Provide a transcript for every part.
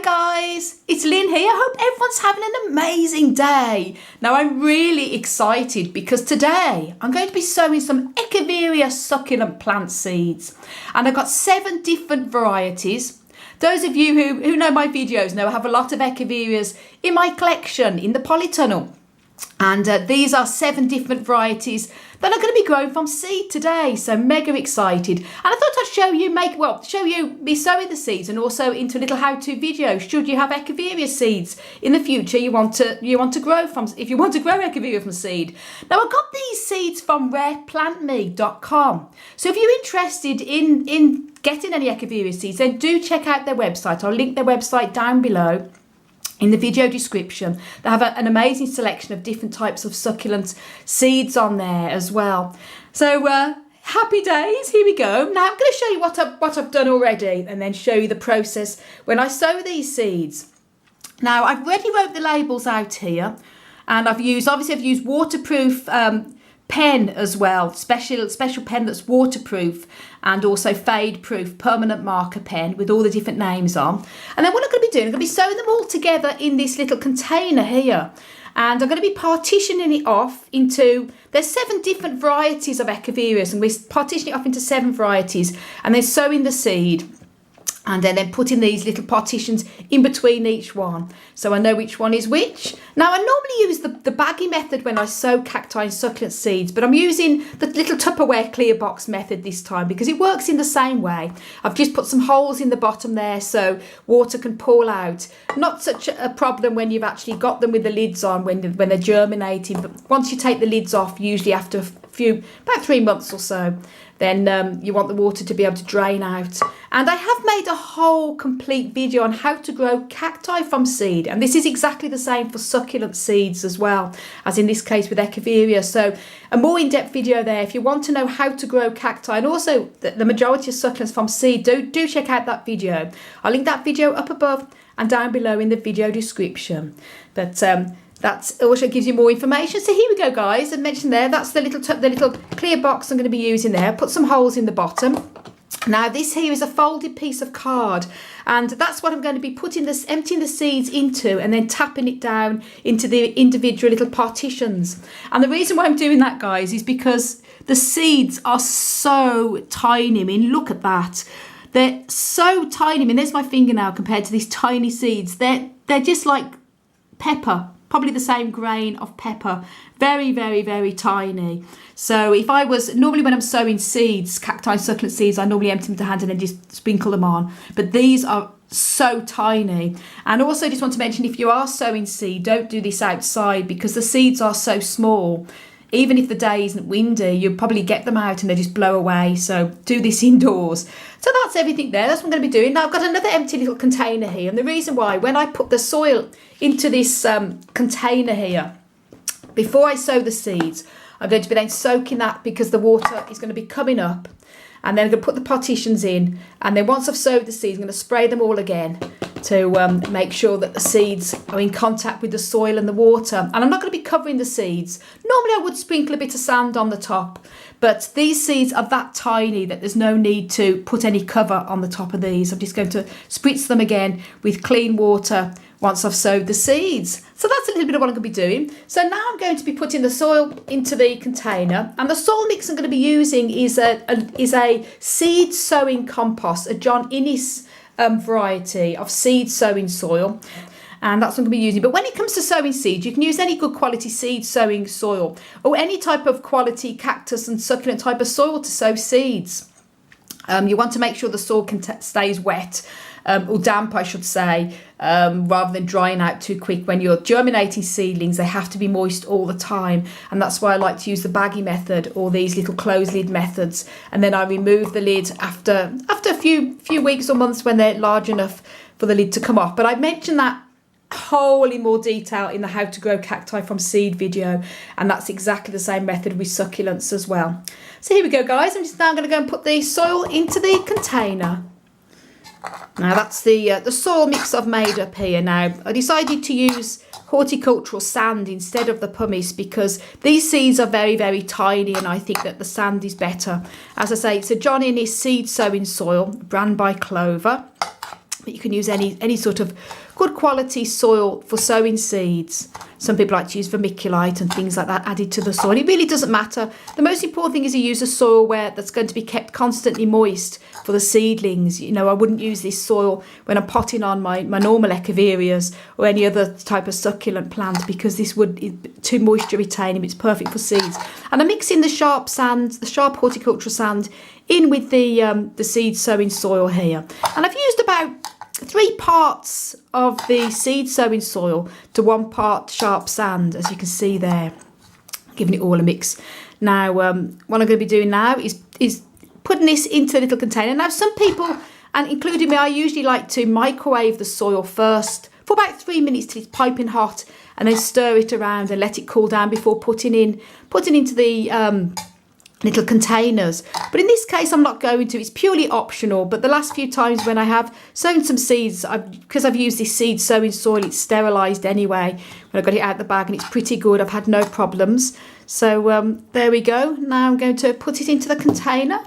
guys, it's Lynn here. I hope everyone's having an amazing day. Now I'm really excited because today I'm going to be sowing some Echeveria succulent plant seeds, and I've got 7 different varieties. Those of you who know my videos know I have a lot of Echeverias in my collection in the polytunnel. And these are 7 different varieties that are going to be grown from seed today. So mega excited. And I thought I'd show you me sowing the seeds, and also into a little how-to video. Should you have Echeveria seeds in the future, you want to grow from, if you want to grow Echeveria from seed. Now I got these seeds from rareplantme.com. So if you're interested in getting any Echeveria seeds, then do check out their website. I'll link their website down below in the video description. They have an amazing selection of different types of succulent seeds on there as well. So happy days, here we go. Now I'm going to show you what I've done already, and then show you the process when I sow these seeds. Now I've already wrote the labels out here, and I've used waterproof pen as well, special pen that's waterproof, and also fade proof permanent marker pen with all the different names on. And then what I'm going to be doing, I'm going to be sewing them all together in this little container here, and I'm going to be partitioning it off into, there's 7 different varieties of Echeverias, and we're partitioning it off into 7 varieties, and then sowing the seed, and then putting these little partitions in between each one, so I know which one is which. Now I normally use the baggy method when I sow cacti and succulent seeds, but I'm using the little Tupperware clear box method this time because it works in the same way. I've just put some holes in the bottom there so water can pool out. Not such a problem when you've actually got them with the lids on when they're germinating, but once you take the lids off, usually after about 3 months or so, then you want the water to be able to drain out. And I have made a whole complete video on how to grow cacti from seed, and this is exactly the same for succulent seeds as well, as in this case with Echeveria. So a more in-depth video there if you want to know how to grow cacti, and also the majority of succulents from seed. Do check out that video. I'll link that video up above and down below in the video description. But that also gives you more information. So here we go, guys. I mentioned there, that's the little clear box I'm going to be using there. Put some holes in the bottom. Now this here is a folded piece of card, and that's what I'm going to be emptying the seeds into, and then tapping it down into the individual little partitions. And the reason why I'm doing that, guys, is because the seeds are so tiny. I mean, look at that. They're so tiny. I mean, there's my fingernail compared to these tiny seeds. They're just like pepper. Probably the same grain of pepper. Very, very, very tiny. So if I was, normally when I'm sowing seeds, cacti and succulent seeds, I normally empty them to hand and then just sprinkle them on. But these are so tiny. And also just want to mention, if you are sowing seed, don't do this outside because the seeds are so small. Even if the day isn't windy, you'll probably get them out and they just blow away. So do this indoors. So that's everything there. That's what I'm going to be doing. Now I've got another empty little container here. And the reason why, when I put the soil into this container here, before I sow the seeds, I'm going to be then soaking that because the water is going to be coming up. And then I'm going to put the partitions in. And then once I've sowed the seeds, I'm going to spray them all again to make sure that the seeds are in contact with the soil and the water. And I'm not going to be covering the seeds. Normally I would sprinkle a bit of sand on the top, but these seeds are that tiny that there's no need to put any cover on the top of these. I'm just going to spritz them again with clean water once I've sowed the seeds. So that's a little bit of what I'm going to be doing. So now I'm going to be putting the soil into the container, and the soil mix I'm going to be using is a seed sowing compost, a John Innes variety of seed sowing soil, and that's what I'm going to be using. But when it comes to sowing seeds, you can use any good quality seed sowing soil or any type of quality cactus and succulent type of soil to sow seeds. You want to make sure the soil stays wet, or damp I should say, rather than drying out too quick. When you're germinating seedlings, they have to be moist all the time, and that's why I like to use the baggy method or these little closed lid methods, and then I remove the lid after a few weeks or months when they're large enough for the lid to come off. But I mentioned that whole in more detail in the how to grow cacti from seed video, and that's exactly the same method with succulents as well. So here we go, guys. I'm just now going to go and put the soil into the container. Now that's the soil mix I've made up here. Now I decided to use horticultural sand instead of the pumice because these seeds are very, very tiny, and I think that the sand is better. As I say, it's a John Innes seed sowing soil, brand by Clover. But you can use any sort of good quality soil for sowing seeds. Some people like to use vermiculite and things like that added to the soil. It really doesn't matter. The most important thing is you use a soil that's going to be kept constantly moist for the seedlings. You know, I wouldn't use this soil when I'm potting on my normal Echeverias or any other type of succulent plant, because this would be too moisture retaining. It's perfect for seeds. And I'm mixing the sharp sand, the sharp horticultural sand, in with the seed sowing soil here. And I've used about 3 parts of the seed sowing soil to 1 part sharp sand, as you can see there, giving it all a mix. Now, what I'm going to be doing now is putting this into a little container. Now, some people, and including me, I usually like to microwave the soil first for about 3 minutes till it's piping hot, and then stir it around and let it cool down before putting into the little containers. But in this case I'm not going to. It's purely optional. But the last few times when I have sown some seeds, because I've used this seed sowing soil, it's sterilised anyway when I got it out of the bag, and it's pretty good. I've had no problems. So there we go. Now I'm going to put it into the container.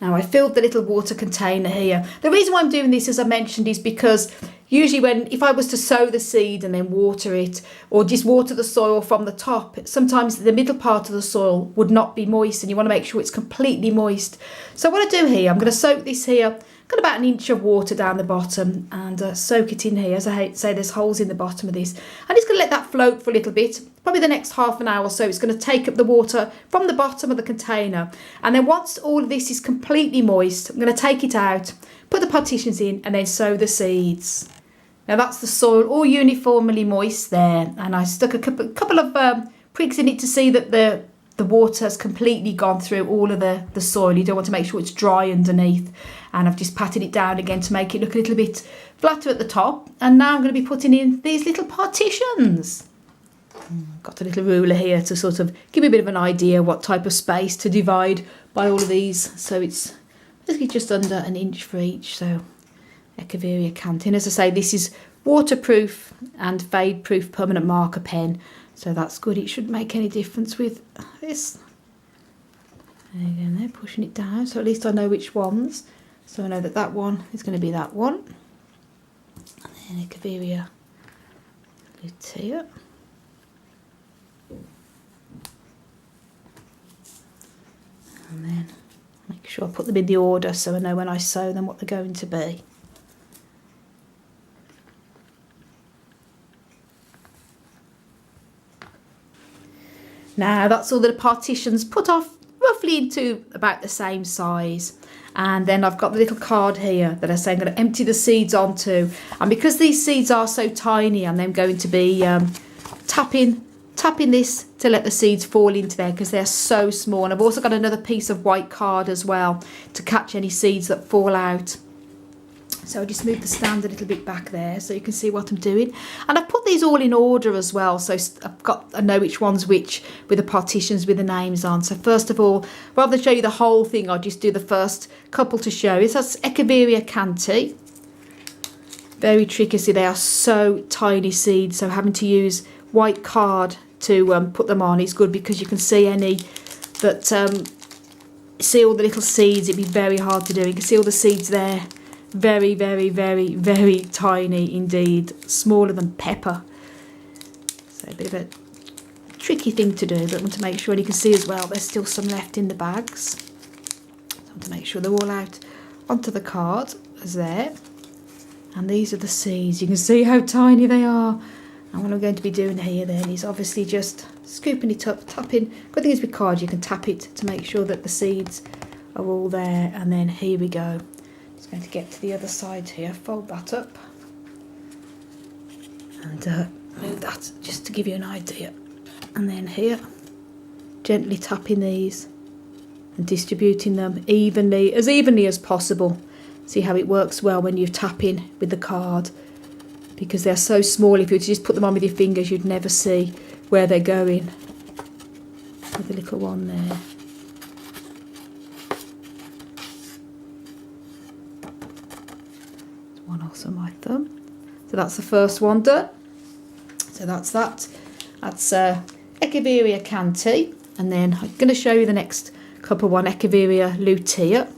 Now I filled the little water container here. The reason why I'm doing this, as I mentioned, is because usually if I was to sow the seed and then water it, or just water the soil from the top, sometimes the middle part of the soil would not be moist, and you want to make sure it's completely moist. So what I do here, I'm going to soak this here. Got about 1 inch of water down the bottom, and soak it in here. As I say, there's holes in the bottom of this. I'm just going to let that float for a little bit. Probably the next half an hour or so. It's going to take up the water from the bottom of the container. And then once all of this is completely moist, I'm going to take it out, put the partitions in, and then sow the seeds. Now that's the soil all uniformly moist there. And I stuck a couple of prigs in it to see that the water has completely gone through all of the soil. You don't want to make sure it's dry underneath. And I've just patted it down again to make it look a little bit flatter at the top. And now I'm going to be putting in these little partitions. Got a little ruler here to sort of give me a bit of an idea what type of space to divide by all of these. So it's basically just under 1 inch for each. So Echeveria Cactus. As I say, this is waterproof and fade proof permanent marker pen. So that's good. It shouldn't make any difference with this. There you go, and they're pushing it down. So at least I know which ones. So I know that one is going to be that one. And then Echeveria lutea. And then make sure I put them in the order so I know when I sow them what they're going to be. Now that's all the partitions put off roughly into about the same size. And then I've got the little card here that I say I'm going to empty the seeds onto. And because these seeds are so tiny, I'm then going to be tapping this to let the seeds fall into there because they're so small. And I've also got another piece of white card as well to catch any seeds that fall out. So I'll just move the stand a little bit back there so you can see what I'm doing. And I've put these all in order as well. So I know which one's which with the partitions with the names on. So first of all, rather than show you the whole thing, I'll just do the first couple to show you. So that's Echeveria Cactus. Very tricky. See, they are so tiny seeds. So having to use white card to put them on is good because you can see any that see all the little seeds. It'd be very hard to do. You can see all the seeds there. Very, very, very, very tiny indeed. Smaller than pepper. So a bit of a tricky thing to do, but I want to make sure, and you can see as well there's still some left in the bags. So I want to make sure they're all out onto the card as there. And these are the seeds. You can see how tiny they are. And what I'm going to be doing here then is obviously just scooping it up, tapping. Good thing is with cards you can tap it to make sure that the seeds are all there. And then here we go. Just going to get to the other side here, fold that up and move that just to give you an idea. And then here, gently tapping these and distributing them evenly as possible. See how it works well when you're tapping with the card, because they're so small. If you were to just put them on with your fingers, you'd never see where they're going. With the little one there. One also my thumb. So that's the first one done. So that's that. That's Echeveria Cactus. And then I'm going to show you the next couple one, Echeveria lutea.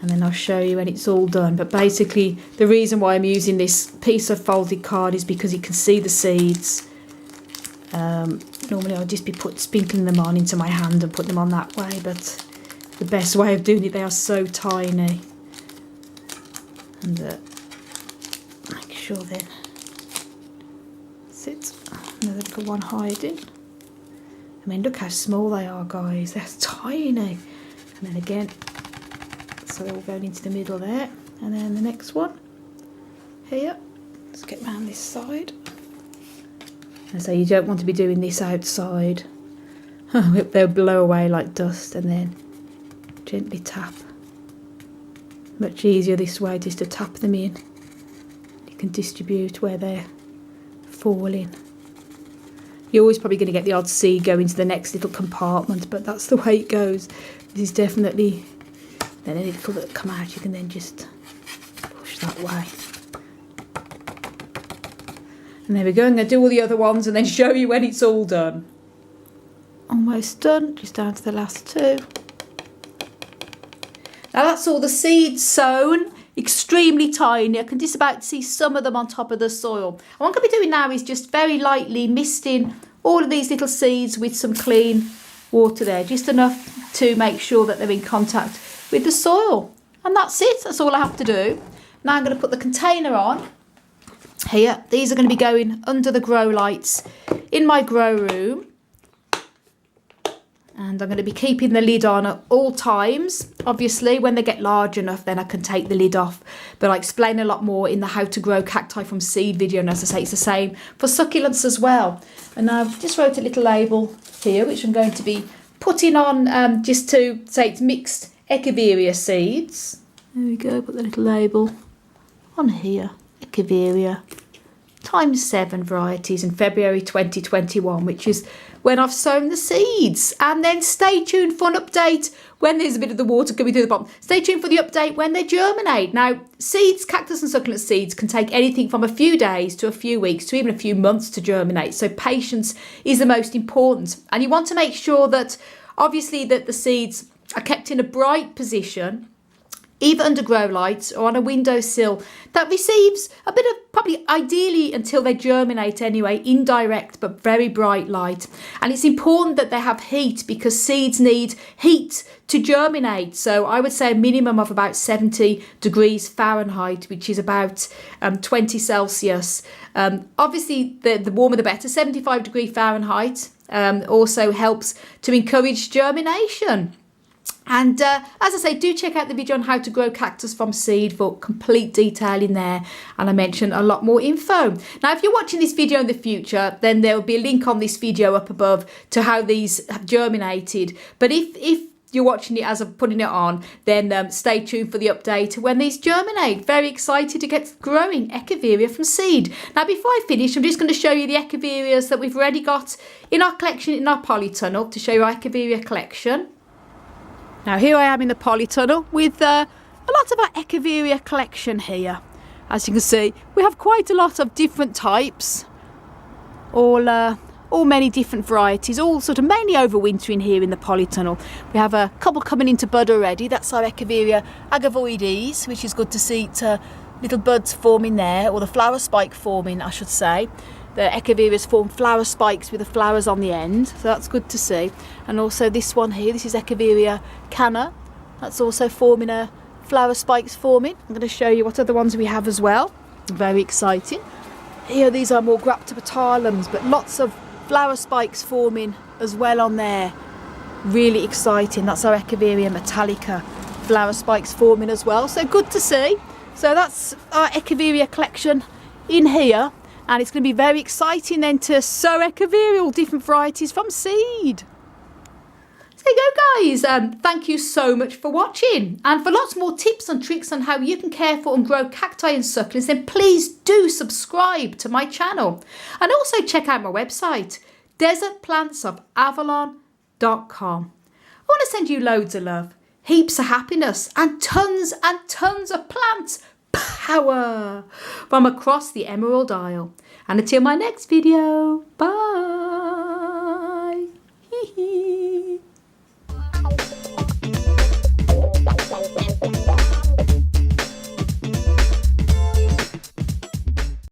and then I'll show you when it's all done. But basically the reason why I'm using this piece of folded card is because you can see the seeds. Normally I'll just be sprinkling them on into my hand and put them on that way, but the best way of doing it, they are so tiny. And make sure then sit another little one hiding. I mean, look how small they are, guys. They're tiny. And then again, so they're all going into the middle there. And then the next one here. Let's get round this side. And so you don't want to be doing this outside. They'll blow away like dust. And then gently tap. Much easier this way, just to tap them in. You can distribute where they're falling. You're always probably going to get the odd seed go into the next little compartment, but that's the way it goes. This is definitely, then any little that come out, you can then just push that way. And there we go. I'm going to do all the other ones and then show you when it's all done. Almost done, just down to the last two. Now that's all the seeds sown, extremely tiny. I can just about see some of them on top of the soil. And what I'm going to be doing now is just very lightly misting all of these little seeds with some clean water there, just enough to make sure that they're in contact with the soil. And that's it, that's all I have to do. Now I'm going to put the container on. Here, these are going to be going under the grow lights in my grow room. And I'm going to be keeping the lid on at all times. Obviously, when they get large enough, then I can take the lid off. But I explain a lot more in the How to Grow Cacti from Seed video. And as I say, it's the same for succulents as well. And I've just wrote a little label here, which I'm going to be putting on just to say it's mixed Echeveria seeds. There we go, put the little label on here. Echeveria ×7 varieties in February 2021, which is when I've sown the seeds. And then stay tuned for an update when there's a bit of the water coming through the bottom. Stay tuned for the update when they germinate. Now, seeds, cactus and succulent seeds can take anything from a few days to a few weeks to even a few months to germinate. So patience is the most important. And you want to make sure that, obviously, that the seeds are kept in a bright position, either under grow lights or on a windowsill that receives a bit of, probably ideally until they germinate anyway, indirect but very bright light. And it's important that they have heat because seeds need heat to germinate. So I would say a minimum of about 70 degrees Fahrenheit, which is about 20 Celsius. Obviously, the warmer the better. 75 degree Fahrenheit also helps to encourage germination. And as I say, do check out the video on how to grow cactus from seed for complete detail in there. And I mentioned a lot more info. Now, if you're watching this video in the future, then there will be a link on this video up above to how these have germinated. But if you're watching it as I'm putting it on, then stay tuned for the update when these germinate. Very excited to get growing Echeveria from seed. Now, before I finish, I'm just going to show you the Echeverias that we've already got in our collection in our polytunnel to show you our Echeveria collection. Now here I am in the polytunnel with a lot of our Echeveria collection here. As you can see, we have quite a lot of different types, all many different varieties, all sort of mainly overwintering here in the polytunnel. We have a couple coming into bud already. That's our Echeveria agavoides, which is good to see little buds forming there, or the flower spike forming, I should say. The Echeverias form flower spikes with the flowers on the end, so that's good to see. And also this one here, this is Echeveria canna. That's also forming flower spikes forming. I'm going to show you what other ones we have as well. Very exciting. Here, these are more Graptopetalums, but lots of flower spikes forming as well on there. Really exciting. That's our Echeveria metallica. Flower spikes forming as well, so good to see. So that's our Echeveria collection in here. And it's going to be very exciting then to sow Echeveria, all different varieties from seed. So there you go, guys. Thank you so much for watching. And for lots more tips and tricks on how you can care for and grow cacti and succulents, then please do subscribe to my channel. And also check out my website, desertplantsofAvalon.com. I want to send you loads of love, heaps of happiness, and tons of plant power from across the Emerald Isle. And until my next video, bye.